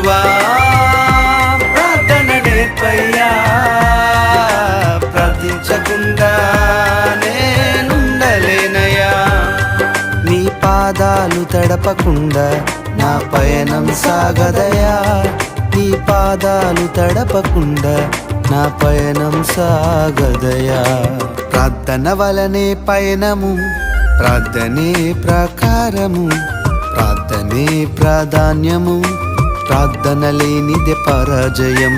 ప్రభువా ప్రార్థన నేర్పయ్యా, ప్రార్థించకుండా నేనుండలేనయ్యా. నీ పాదాలు తడపకుండా నా పయనం సాగదయా, నీ పాదాలు తడపకుండా నా పయనం సాగదయా. ప్రార్థన వలనే పయనము, ప్రార్థనే ప్రకారము, ప్రార్థనే ప్రాధాన్యము, ప్రార్థన లేనిదే పరాజయం.